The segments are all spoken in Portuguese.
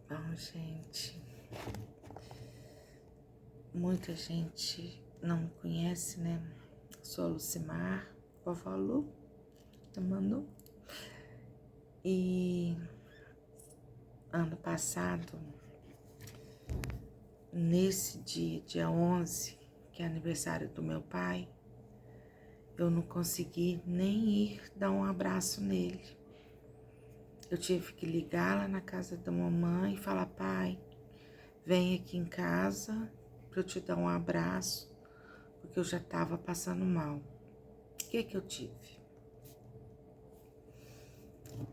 Bom, gente, muita gente não me conhece, né? Sou a Lucimar, vovó Lu, da Manu. E ano passado, nesse dia 11, que é aniversário do meu pai, eu não consegui nem ir dar um abraço nele. Eu tive que ligar lá na casa da mamãe e falar: pai, vem aqui em casa para eu te dar um abraço, porque eu já estava passando mal. O que eu tive?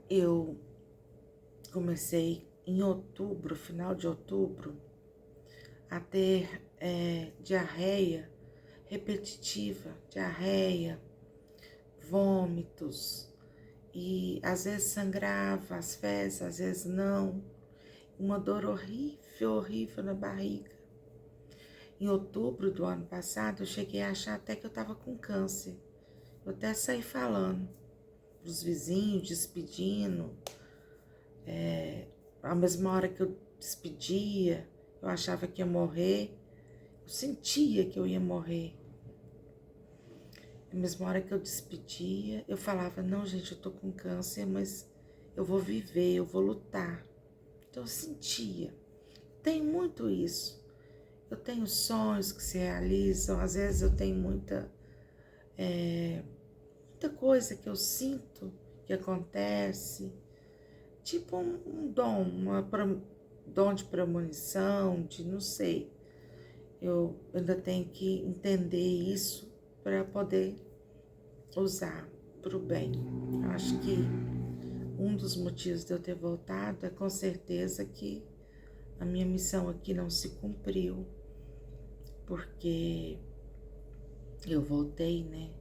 Eu comecei em outubro, final de outubro, a ter diarreia repetitiva, diarreia, vômitos, e às vezes sangrava as fezes, às vezes não, uma dor horrível, horrível na barriga. Em outubro do ano passado, eu cheguei a achar até que eu estava com câncer. Eu até saí falando para os vizinhos, despedindo. A mesma hora que eu despedia, eu achava que ia morrer. Eu sentia que eu ia morrer. Na mesma hora que eu despedia, eu falava: não, gente, eu tô com câncer, mas eu vou viver, eu vou lutar. Então eu sentia. Tem muito isso. Eu tenho sonhos que se realizam, às vezes eu tenho muita coisa que eu sinto que acontece, tipo um dom, dom de premonição, de não sei. Eu ainda tenho que entender isso para poder usar para o bem. Eu acho que um dos motivos de eu ter voltado é com certeza que a minha missão aqui não se cumpriu, porque eu voltei, né?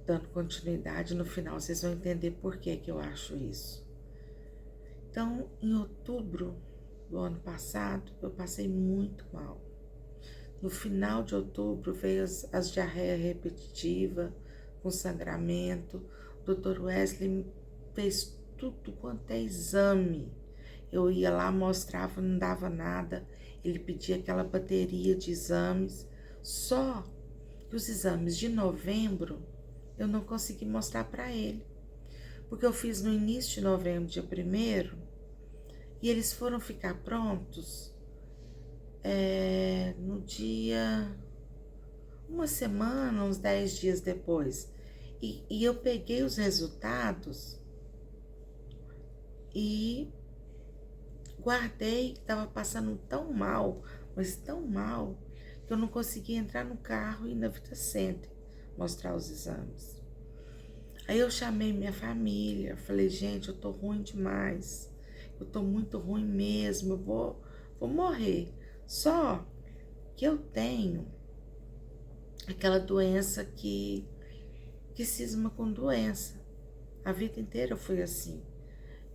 Dando continuidade, no final vocês vão entender por que eu acho isso. Então, em outubro do ano passado, eu passei muito mal. No final de outubro veio as diarreias repetitivas, com sangramento. O Dr. Wesley fez tudo quanto é exame. Eu ia lá, mostrava, não dava nada. Ele pedia aquela bateria de exames. Só que os exames de novembro eu não consegui mostrar para ele. Porque eu fiz no início de novembro, dia 1º, e eles foram ficar prontos no dia... uma semana, uns 10 dias depois. E eu peguei os resultados e guardei. Estava passando tão mal, mas tão mal, que eu não conseguia entrar no carro e ir na Vita Center mostrar os exames. Aí eu chamei minha família, falei: gente, eu tô ruim demais, eu tô muito ruim mesmo, eu vou morrer. Só que eu tenho aquela doença que cisma com doença. A vida inteira eu fui assim.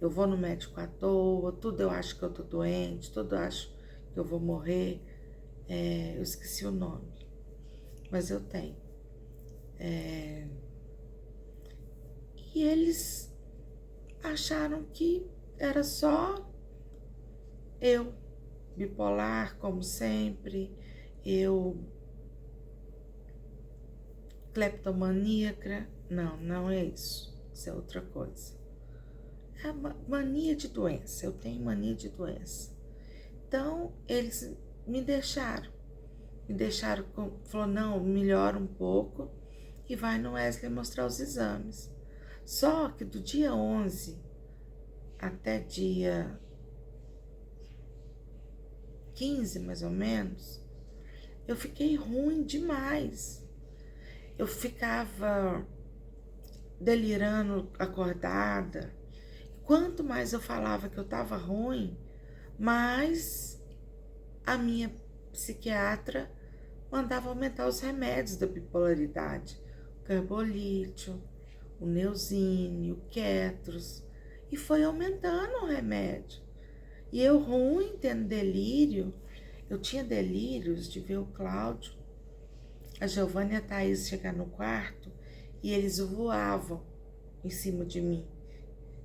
Eu vou no médico à toa, tudo eu acho que eu tô doente, tudo eu acho que eu vou morrer. Eu esqueci o nome, mas eu tenho. E eles acharam que era só eu, bipolar, como sempre, eu cleptomaníaca. Não é isso. Isso é outra coisa. É mania de doença. Eu tenho mania de doença. Então, eles me deixaram. Falou: não, melhora um pouco e vai no Wesley mostrar os exames. Só que do dia 11 até dia 15, mais ou menos, eu fiquei ruim demais. Eu ficava delirando acordada. Quanto mais eu falava que eu estava ruim, mais a minha psiquiatra mandava aumentar os remédios da bipolaridade. O carbolítio, o Neosine, o Ketros. E foi aumentando o remédio. E eu ruim, tendo delírio. Eu tinha delírios de ver o Cláudio, a Giovana e a Thaís chegar no quarto e eles voavam em cima de mim.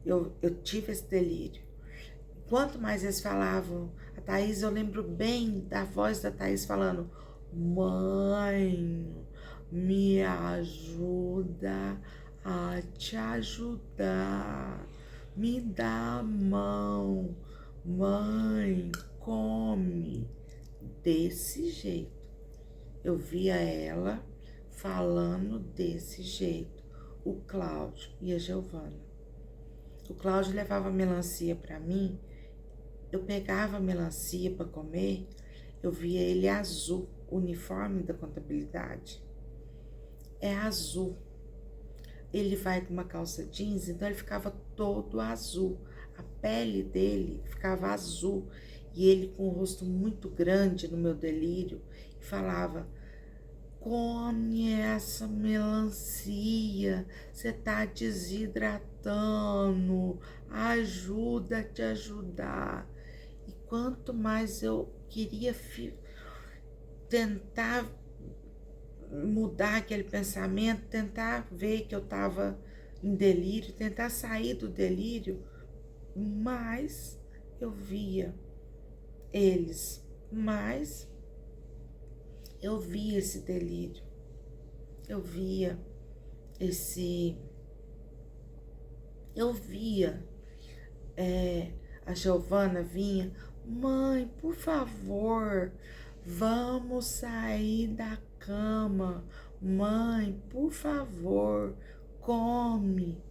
Eu tive esse delírio. quanto mais eles falavam, a Thaís, eu lembro bem da voz da Thaís falando: mãe, me ajuda a te ajudar, me dá a mão, mãe, come. Desse jeito. Eu via ela falando desse jeito, o Cláudio e a Giovana. O Cláudio levava melancia para mim, eu pegava a melancia para comer, eu via ele azul, o uniforme da contabilidade é azul. Ele vai com uma calça jeans, então ele ficava todo azul, a pele dele ficava azul, e ele com o rosto muito grande no meu delírio, e falava: come essa melancia, você tá desidratando, ajuda a te ajudar. E quanto mais eu queria tentar mudar aquele pensamento, tentar ver que eu tava em delírio, tentar sair do delírio, mais eu via eles, mais eu via esse delírio, eu via a Giovana vinha: mãe, por favor, vamos sair da cama, mãe, por favor, come.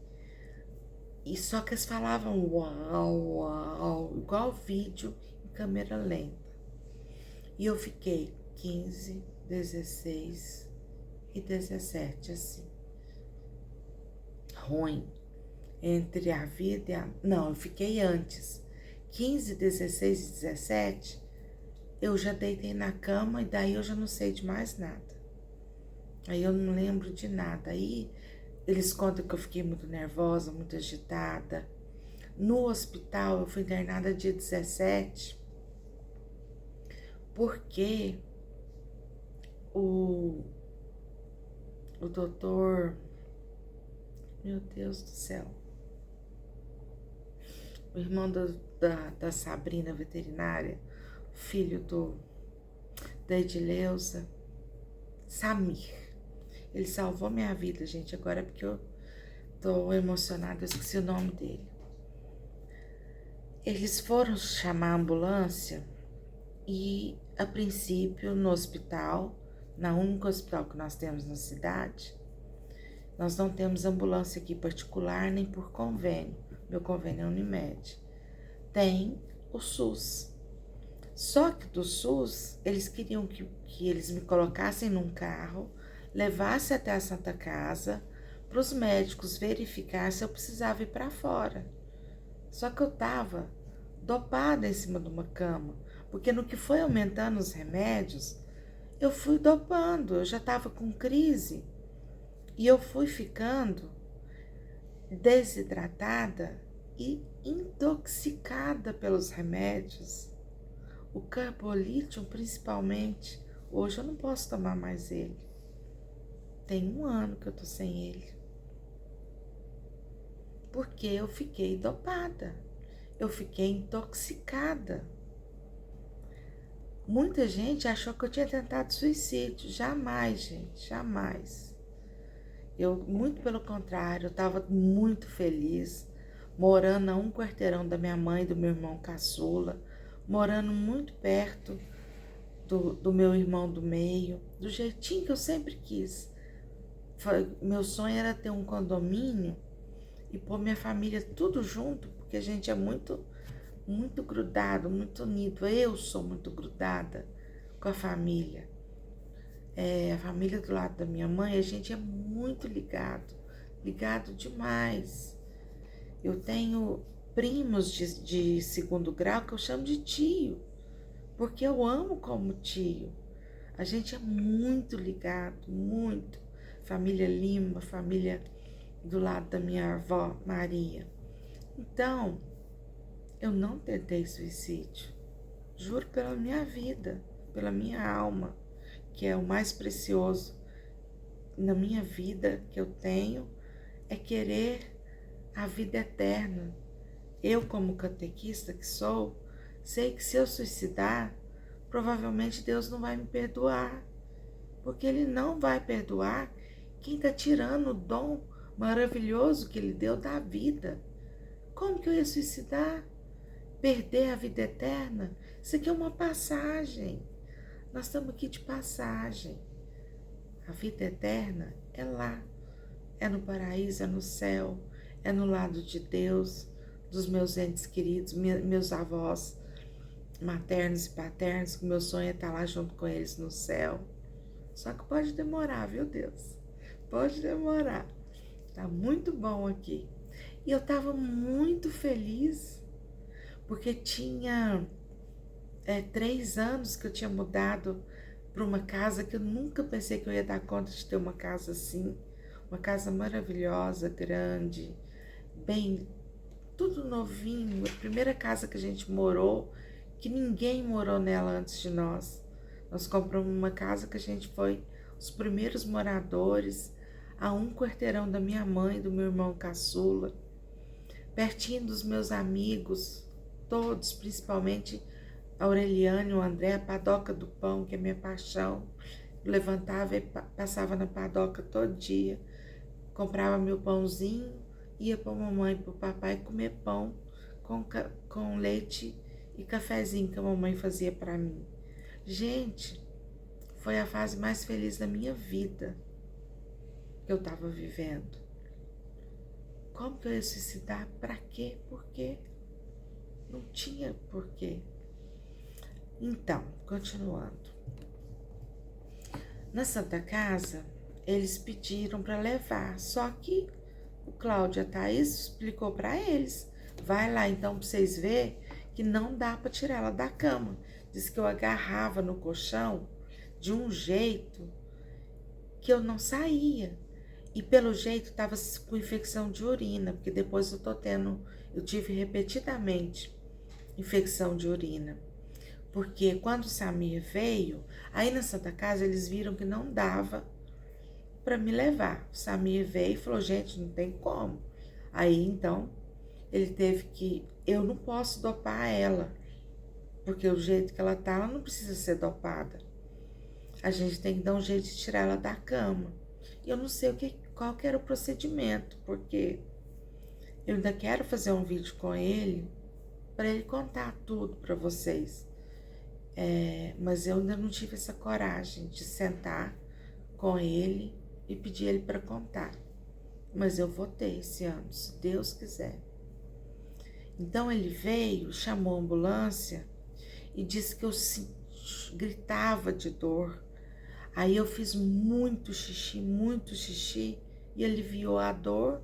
E só que eles falavam uau, uau, igual vídeo em câmera lenta. E eu fiquei 15, 16 e 17 assim. Ruim. Entre a vida e a... Não, eu fiquei antes. 15, 16 e 17, eu já deitei na cama e daí eu já não sei de mais nada. Aí eu não lembro de nada. Aí eles contam que eu fiquei muito nervosa, muito agitada. No hospital, eu fui internada dia 17, porque o doutor... Meu Deus do céu. O irmão da Sabrina, veterinária, filho da Edileuza, Samir. Ele salvou minha vida, gente. Agora é porque eu tô emocionada, eu esqueci o nome dele. Eles foram chamar a ambulância e, a princípio, no hospital, na única hospital que nós temos na cidade, nós não temos ambulância aqui particular nem por convênio. Meu convênio é Unimed. Tem o SUS. Só que do SUS, eles queriam que eles me colocassem num carro, levassem até a Santa Casa, para os médicos verificar se eu precisava ir para fora. Só que eu tava dopada em cima de uma cama, porque no que foi aumentando os remédios, eu fui dopando, eu já tava com crise. E eu fui ficando desidratada e intoxicada pelos remédios. O carbolítio, principalmente, hoje eu não posso tomar mais ele. Tem 1 ano que eu tô sem ele. Porque eu fiquei dopada. Eu fiquei intoxicada. Muita gente achou que eu tinha tentado suicídio. Jamais, gente, jamais. Eu, muito pelo contrário, eu estava muito feliz, morando a 1 quarteirão da minha mãe e do meu irmão caçula, morando muito perto do meu irmão do meio, do jeitinho que eu sempre quis. Meu sonho era ter um condomínio e pôr minha família tudo junto, porque a gente é muito, muito grudado, muito unido. Eu sou muito grudada com a família. A família do lado da minha mãe, a gente é muito ligado demais. Eu tenho primos de segundo grau que eu chamo de tio, porque eu amo como tio. A gente é muito ligado, muito. Família Lima, família do lado da minha avó Maria. Então, eu não tentei suicídio. Juro pela minha vida, pela minha alma, que é o mais precioso na minha vida que eu tenho, é querer a vida eterna. Eu, como catequista que sou, sei que se eu suicidar, provavelmente Deus não vai me perdoar, porque Ele não vai perdoar quem está tirando o dom maravilhoso que Ele deu da vida. Como que eu ia suicidar? Perder a vida eterna? Isso aqui é uma passagem. Nós estamos aqui de passagem. A vida eterna é lá. É no paraíso, é no céu, é no lado de Deus, dos meus entes queridos, meus avós maternos e paternos, que meu sonho é estar lá junto com eles no céu. Só que pode demorar, viu, Deus? Pode demorar. Tá muito bom aqui. E eu tava muito feliz, porque tinha 3 anos que eu tinha mudado para uma casa que eu nunca pensei que eu ia dar conta de ter uma casa assim. Uma casa maravilhosa, grande, bem, tudo novinho. A primeira casa que a gente morou, que ninguém morou nela antes de nós. Nós compramos uma casa que a gente foi os primeiros moradores, a um quarteirão da minha mãe, do meu irmão caçula, pertinho dos meus amigos, todos, principalmente a Aureliane, o André, a padoca do pão, que é minha paixão. Eu levantava e passava na padoca todo dia, comprava meu pãozinho, ia para a mamãe e para o papai comer pão com leite e cafezinho que a mamãe fazia para mim. Gente, foi a fase mais feliz da minha vida que eu estava vivendo. Como que eu ia suicidar? Para quê? Por quê? Não tinha porquê. Então, continuando. Na Santa Casa, eles pediram para levar, só que o Cláudio e a Thaís explicou para eles: vai lá então para vocês verem que não dá para tirar ela da cama. Diz que eu agarrava no colchão de um jeito que eu não saía. E pelo jeito estava com infecção de urina, porque depois eu tive repetidamente infecção de urina. Porque quando o Samir veio, aí na Santa Casa eles viram que não dava para me levar. O Samir veio e falou: gente, não tem como. Aí então ele teve que, eu não posso dopar ela, porque o jeito que ela tá, ela não precisa ser dopada. A gente tem que dar um jeito de tirar ela da cama. E eu não sei qual que era o procedimento, porque eu ainda quero fazer um vídeo com ele para ele contar tudo para vocês. Mas eu ainda não tive essa coragem de sentar com ele e pedir ele para contar. Mas eu vou ter esse ano, se Deus quiser. Então ele veio, chamou a ambulância e disse que eu gritava de dor. Aí eu fiz muito xixi e aliviou a dor.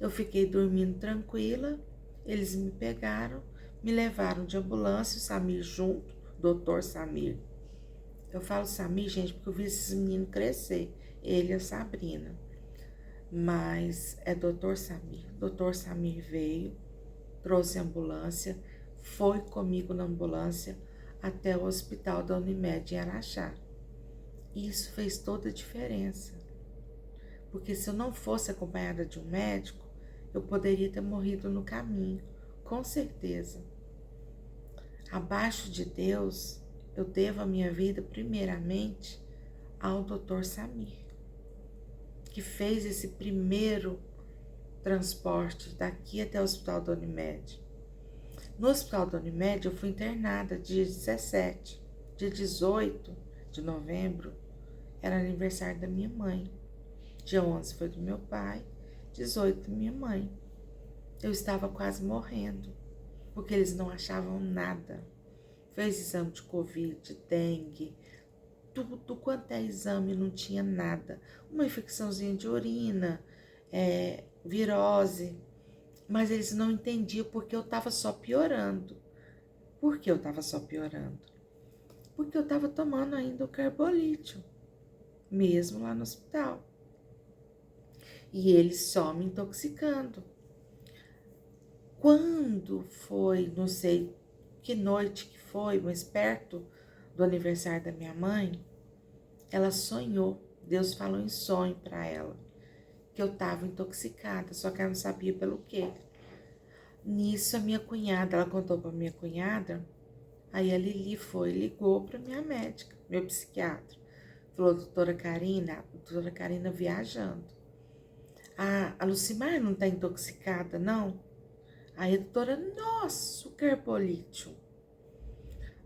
Eu fiquei dormindo tranquila. Eles me pegaram, me levaram de ambulância, o Samir junto, doutor Samir. Eu falo Samir, gente, porque eu vi esses meninos crescer, ele e a Sabrina. Mas é doutor Samir. Doutor Samir veio, trouxe a ambulância, foi comigo na ambulância até o hospital da Unimed em Araxá. Isso fez toda a diferença. Porque se eu não fosse acompanhada de um médico, eu poderia ter morrido no caminho, com certeza. Abaixo de Deus, eu devo a minha vida primeiramente ao Dr. Samir, que fez esse primeiro transporte daqui até o Hospital da Unimed. No Hospital da Unimed eu fui internada dia 17, dia 18 de novembro, era aniversário da minha mãe. Dia 11 foi do meu pai, 18 da minha mãe. Eu estava quase morrendo, porque eles não achavam nada. Fez exame de Covid, dengue, tudo quanto é exame, não tinha nada. Uma infecçãozinha de urina, virose, mas eles não entendiam porque eu estava só piorando. Por que eu estava só piorando? Porque eu estava tomando ainda o carbolítio, mesmo lá no hospital. E eles só me intoxicando. Quando foi, não sei que noite que foi, mas perto do aniversário da minha mãe, ela sonhou, Deus falou em sonho para ela, que eu estava intoxicada, só que ela não sabia pelo quê. Nisso a minha cunhada, ela contou para minha cunhada, aí a Lili ligou para minha médica, meu psiquiatra. Falou, doutora Karina viajando. A Lucimar não tá intoxicada, não? Aí a doutora, nossa, super polítio.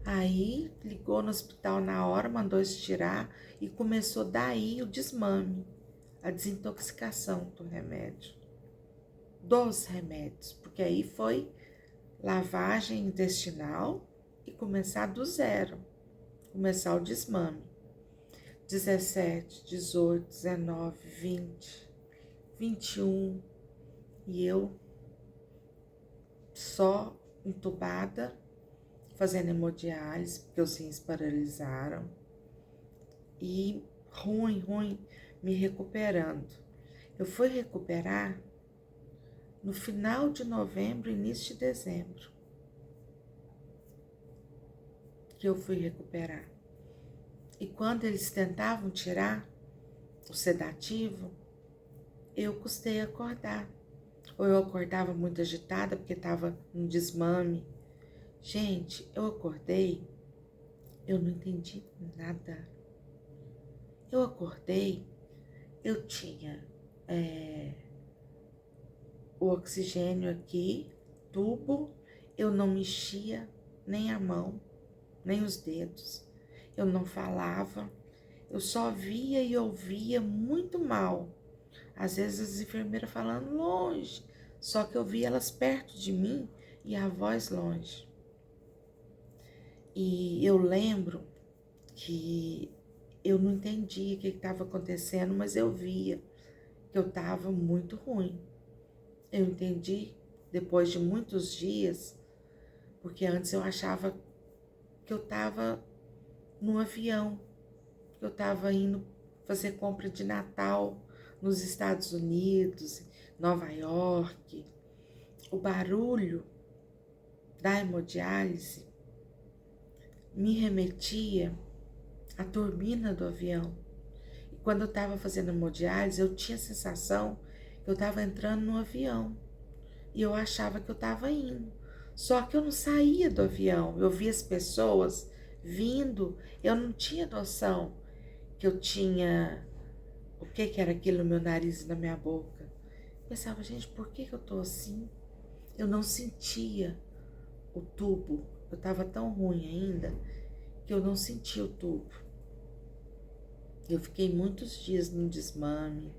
Aí ligou no hospital na hora, mandou estirar e começou daí o desmame, a desintoxicação do remédio. Dos remédios, porque aí foi lavagem intestinal e começar do zero, começar o desmame. 17, 18, 19, 20, 21 e eu só entubada, fazendo hemodiálise, porque os rins paralisaram e ruim, me recuperando. Eu fui recuperar no final de novembro, início de dezembro, que eu fui recuperar. E quando eles tentavam tirar o sedativo, eu custei acordar. Ou eu acordava muito agitada porque estava um desmame. Gente, eu acordei, eu não entendi nada. Eu acordei, eu tinha o oxigênio aqui, tubo, eu não mexia nem a mão, nem os dedos. Eu não falava, eu só via e ouvia muito mal. Às vezes as enfermeiras falando longe, só que eu via elas perto de mim e a voz longe. E eu lembro que eu não entendia o que estava acontecendo, mas eu via que eu estava muito ruim. Eu entendi depois de muitos dias, porque antes eu achava que eu estava no avião, que eu estava indo fazer compra de Natal nos Estados Unidos, Nova York. O barulho da hemodiálise me remetia à turbina do avião. E quando eu estava fazendo hemodiálise, eu tinha a sensação que eu estava entrando no avião. E eu achava que eu estava indo. Só que eu não saía do avião. Eu via as pessoas vindo. Eu não tinha noção que eu tinha... O que era aquilo no meu nariz e na minha boca? Eu pensava, gente, por que eu tô assim? Eu não sentia o tubo. Eu estava tão ruim ainda que eu não sentia o tubo. Eu fiquei muitos dias no desmame,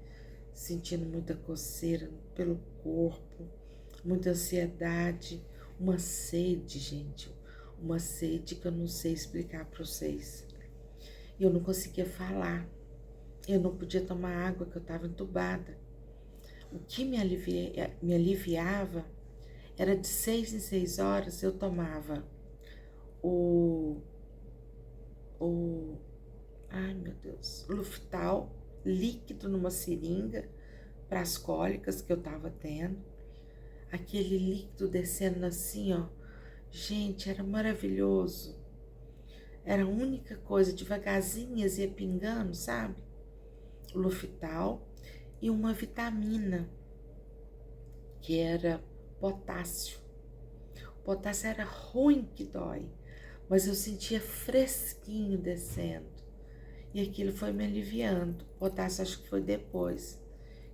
sentindo muita coceira pelo corpo, muita ansiedade, uma sede, gente, uma sede que eu não sei explicar para vocês. Eu não conseguia falar, eu não podia tomar água, que eu estava entubada. O que me aliviava era de 6 em 6 horas eu tomava ai meu Deus, Luftal, líquido numa seringa para as cólicas que eu tava tendo. Aquele líquido descendo assim, ó. Gente, era maravilhoso. Era a única coisa, devagarzinhas ia pingando, sabe? Luftal e uma vitamina que era potássio. O potássio era ruim que dói, mas eu sentia fresquinho descendo. E aquilo foi me aliviando. O potássio acho que foi depois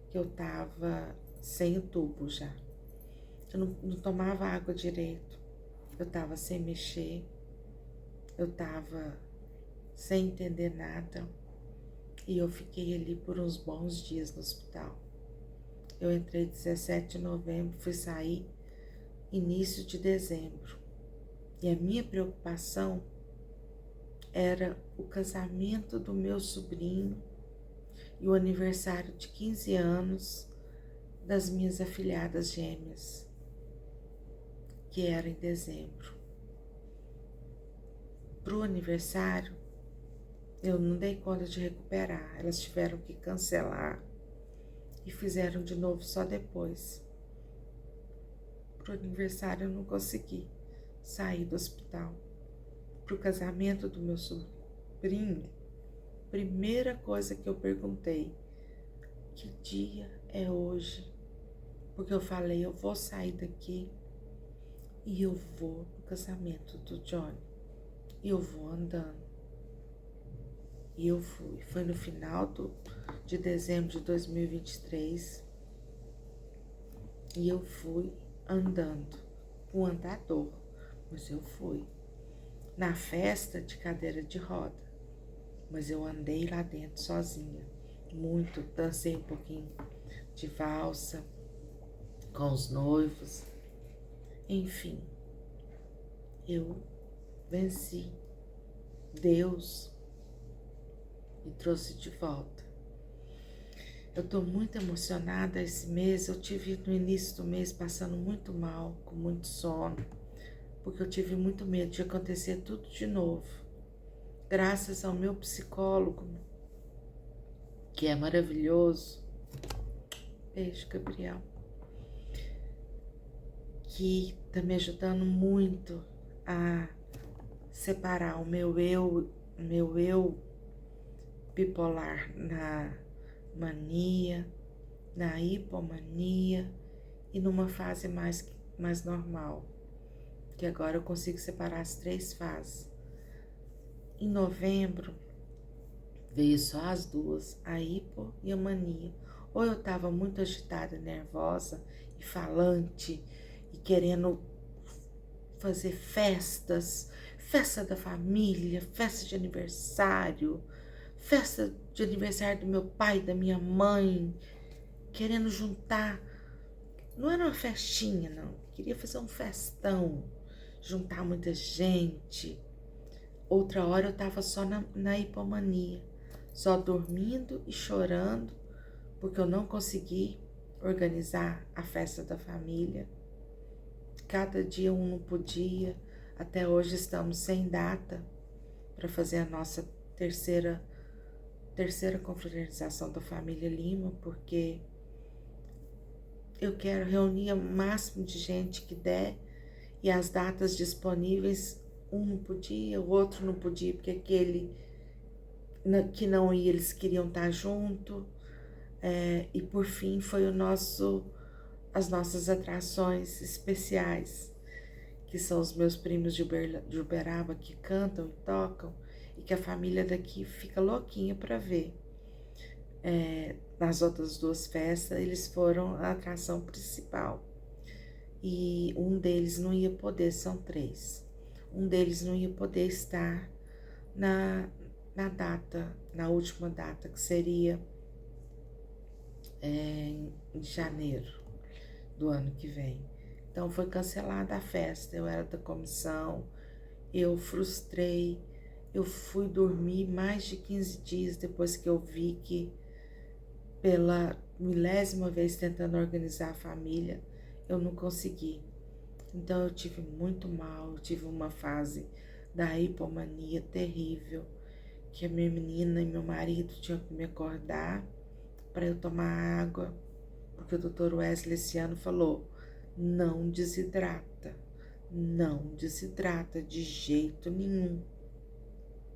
que eu tava sem o tubo já. Eu não tomava água direito. Eu tava sem mexer. Eu tava sem entender nada. E eu fiquei ali por uns bons dias no hospital. Eu entrei 17 de novembro, fui sair início de dezembro. E a minha preocupação era o casamento do meu sobrinho e o aniversário de 15 anos das minhas afilhadas gêmeas, que era em dezembro. Pro aniversário, eu não dei conta de recuperar, elas tiveram que cancelar e fizeram de novo só depois. Pro aniversário eu não consegui sair do hospital. Pro casamento do meu sobrinho, primeira coisa que eu perguntei, que dia é hoje? Porque eu falei, eu vou sair daqui E eu vou no casamento do Johnny. E eu vou andando. E eu fui. Foi no final de dezembro de 2023. E eu fui andando. Com andador. Mas eu fui. Na festa de cadeira de roda. Mas eu andei lá dentro sozinha. Muito. Dancei um pouquinho de valsa com os noivos. Enfim. Eu venci. Deus me trouxe de volta. Eu tô muito emocionada esse mês. Eu tive no início do mês passando muito mal, com muito sono, porque eu tive muito medo de acontecer tudo de novo. Graças ao meu psicólogo, que é maravilhoso, beijo, Gabriel, que tá me ajudando muito a separar o meu eu bipolar na mania, na hipomania e numa fase mais normal, que agora eu consigo separar as 3 fases. Em novembro veio só as 2, a hipo e a mania. Ou eu estava muito agitada, nervosa e falante e querendo fazer festas, festa da família, festa de aniversário do meu pai e da minha mãe, querendo juntar. Não era uma festinha, não. Queria fazer um festão, juntar muita gente. Outra hora eu estava só na hipomania, só dormindo e chorando, porque eu não consegui organizar a festa da família. Cada dia um não podia. Até hoje estamos sem data para fazer a nossa terceira confraternização da família Lima, porque eu quero reunir o máximo de gente que der e as datas disponíveis, um não podia, o outro não podia, porque aquele que não ia, eles queriam estar junto. E por fim foi as nossas atrações especiais, que são os meus primos de Uberaba que cantam e tocam e que a família daqui fica louquinha para ver. Nas outras 2 festas, eles foram a atração principal. E um deles não ia poder, são 3. Um deles não ia poder estar na última data, que seria em janeiro do ano que vem. Então foi cancelada a festa, eu era da comissão, eu frustrei, eu fui dormir mais de 15 dias depois que eu vi que pela 1000ª vez tentando organizar a família, eu não consegui. Então eu tive muito mal, eu tive uma fase da hipomania terrível, que a minha menina e meu marido tinham que me acordar para eu tomar água, porque o Dr. Wesley esse ano falou, não desidrata de jeito nenhum.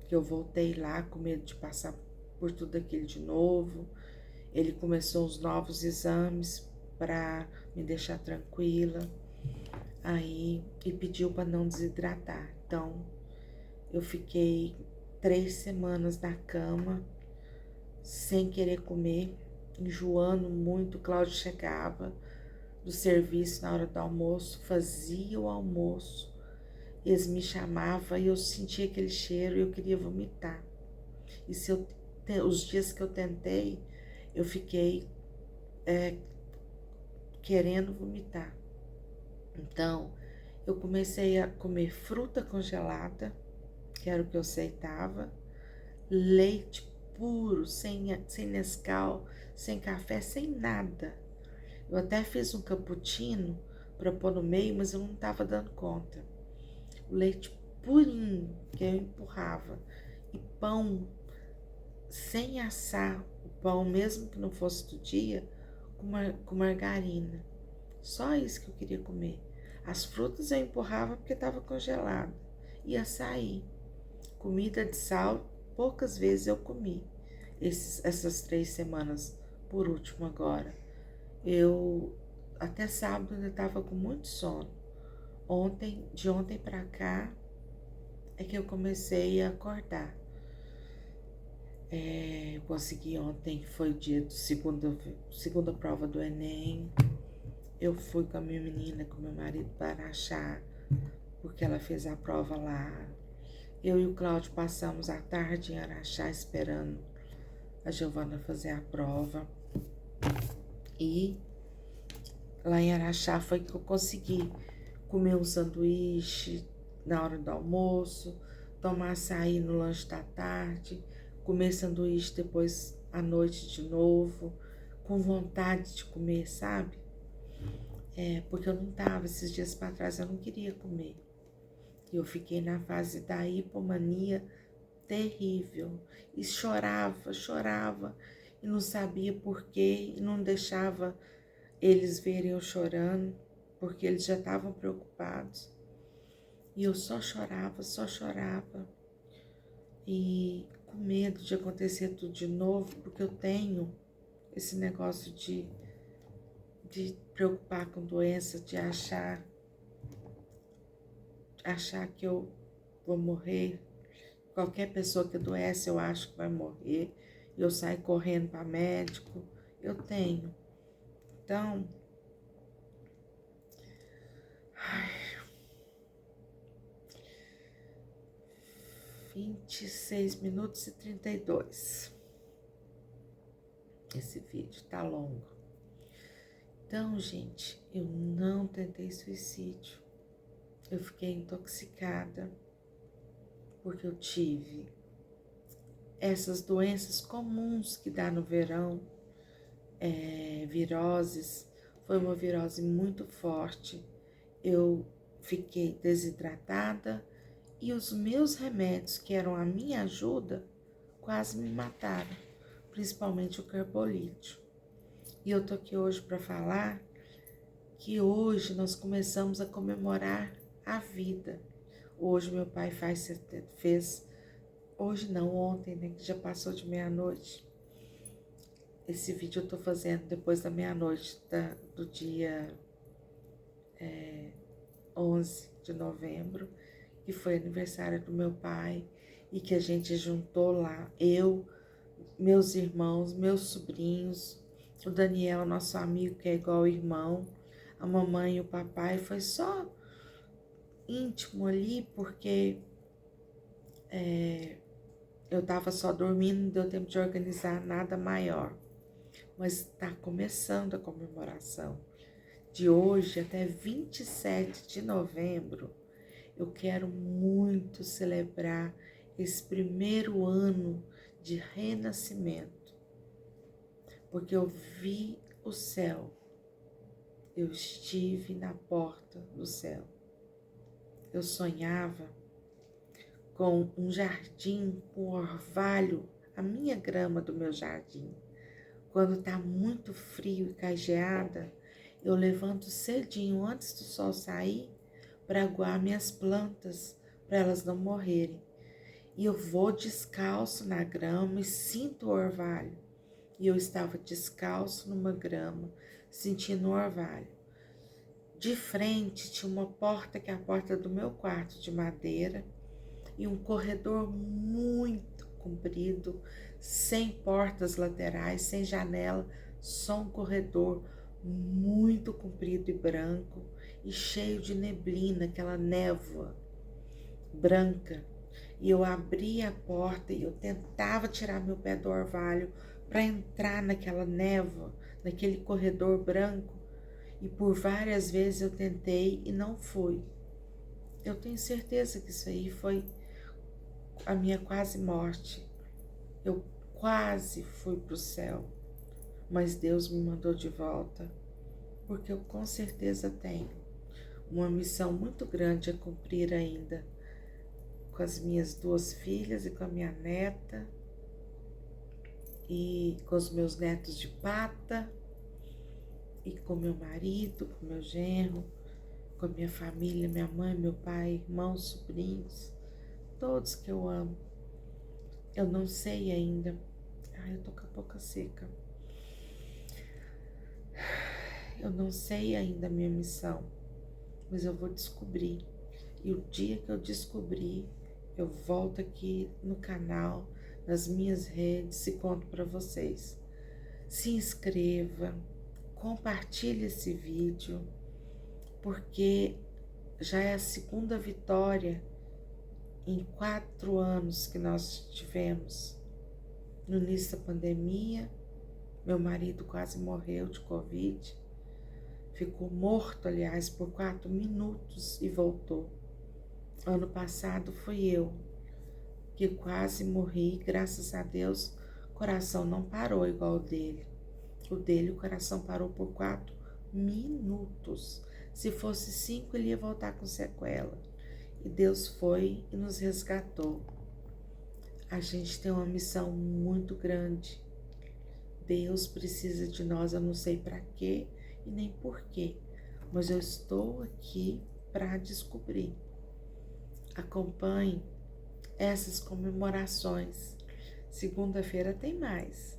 Que eu voltei lá com medo de passar por tudo aquilo de novo. Ele começou os novos exames para me deixar tranquila, aí e pediu para não desidratar. Então eu fiquei 3 semanas na cama, sem querer comer, enjoando muito. O Cláudio chegava do serviço na hora do almoço, fazia o almoço, eles me chamavam e eu sentia aquele cheiro e eu queria vomitar. E os dias que eu tentei, eu fiquei querendo vomitar. Então, eu comecei a comer fruta congelada, que era o que eu aceitava, leite puro, sem Nescau, sem café, sem nada. Eu até fiz um cappuccino para pôr no meio, mas eu não estava dando conta. O leite purinho que eu empurrava e pão sem assar, o pão mesmo que não fosse do dia, com margarina. Só isso que eu queria comer. As frutas eu empurrava porque estava congelada. E açaí. Comida de sal, poucas vezes eu comi. Essas 3 semanas, por último agora. Eu até sábado ainda estava com muito sono. de ontem pra cá, é que eu comecei a acordar. Eu consegui ontem, foi o dia do segunda prova do Enem. Eu fui com a minha menina, com meu marido para Araxá, porque ela fez a prova lá. Eu e o Cláudio passamos a tarde em Araxá esperando a Giovana fazer a prova. E lá em Araxá foi que eu consegui comer um sanduíche na hora do almoço, tomar açaí no lanche da tarde, comer sanduíche depois à noite de novo, com vontade de comer, sabe? Porque eu não tava, esses dias para trás eu não queria comer. E eu fiquei na fase da hipomania terrível. E chorava, e não sabia por quê, e não deixava eles verem eu chorando, porque eles já estavam preocupados. E eu só chorava. E com medo de acontecer tudo de novo, porque eu tenho esse negócio de preocupar com doença, de achar que eu vou morrer. Qualquer pessoa que adoece, eu acho que vai morrer. Eu saio correndo para médico. Eu tenho. Então, 26 minutos e 32. Esse vídeo tá longo. Então, gente, eu não tentei suicídio. Eu fiquei intoxicada porque eu tive essas doenças comuns que dá no verão, viroses. Foi uma virose muito forte. Eu fiquei desidratada e os meus remédios, que eram a minha ajuda, quase me mataram, principalmente o carbolítio. E eu tô aqui hoje para falar que hoje nós começamos a comemorar a vida. Hoje meu pai fez, hoje não, ontem, né, que já passou de meia-noite. Esse vídeo eu tô fazendo depois da meia-noite do dia 11 de novembro, que foi aniversário do meu pai, e que a gente juntou lá, eu, meus irmãos, meus sobrinhos, o Daniel, nosso amigo, que é igual irmão, a mamãe e o papai. Foi só íntimo ali, porque eu tava só dormindo, não deu tempo de organizar nada maior. Mas tá começando a comemoração. De hoje até 27 de novembro, eu quero muito celebrar esse primeiro ano de renascimento, porque eu vi o céu, eu estive na porta do céu. Eu sonhava com um jardim, com um orvalho, a minha grama do meu jardim. Quando tá muito frio e cai geada, eu levanto cedinho antes do sol sair para aguar minhas plantas, para elas não morrerem. E eu vou descalço na grama e sinto o orvalho. E eu estava descalço numa grama, sentindo o orvalho. De frente tinha uma porta, que é a porta do meu quarto, de madeira, e um corredor muito comprido, sem portas laterais, sem janela, só um corredor muito comprido e branco e cheio de neblina, aquela névoa branca. E eu abria a porta e eu tentava tirar meu pé do orvalho para entrar naquela névoa, naquele corredor branco, e por várias vezes eu tentei e não fui. Eu tenho certeza que isso aí foi a minha quase morte. Eu quase fui para o céu, mas Deus me mandou de volta, porque eu com certeza tenho uma missão muito grande a cumprir ainda, com as minhas 2 filhas e com a minha neta, e com os meus netos de pata, e com meu marido, com meu genro, com a minha família, minha mãe, meu pai, irmãos, sobrinhos, todos que eu amo. Eu não sei ainda. Ai, eu tô com a boca seca. Eu não sei ainda a minha missão, mas eu vou descobrir. E o dia que eu descobrir, eu volto aqui no canal, nas minhas redes e conto para vocês. Se inscreva, compartilhe esse vídeo, porque já é a segunda vitória em 4 anos que nós tivemos. No início da pandemia, meu marido quase morreu de Covid. Ficou morto, aliás, por 4 minutos e voltou. Ano passado fui eu que quase morri, graças a Deus, o coração não parou igual o dele. O dele, o coração parou por 4 minutos. Se fosse 5, ele ia voltar com sequela. E Deus foi e nos resgatou. A gente tem uma missão muito grande. Deus precisa de nós, eu não sei para quê e nem por quê, mas eu estou aqui para descobrir. Acompanhe essas comemorações. Segunda-feira tem mais.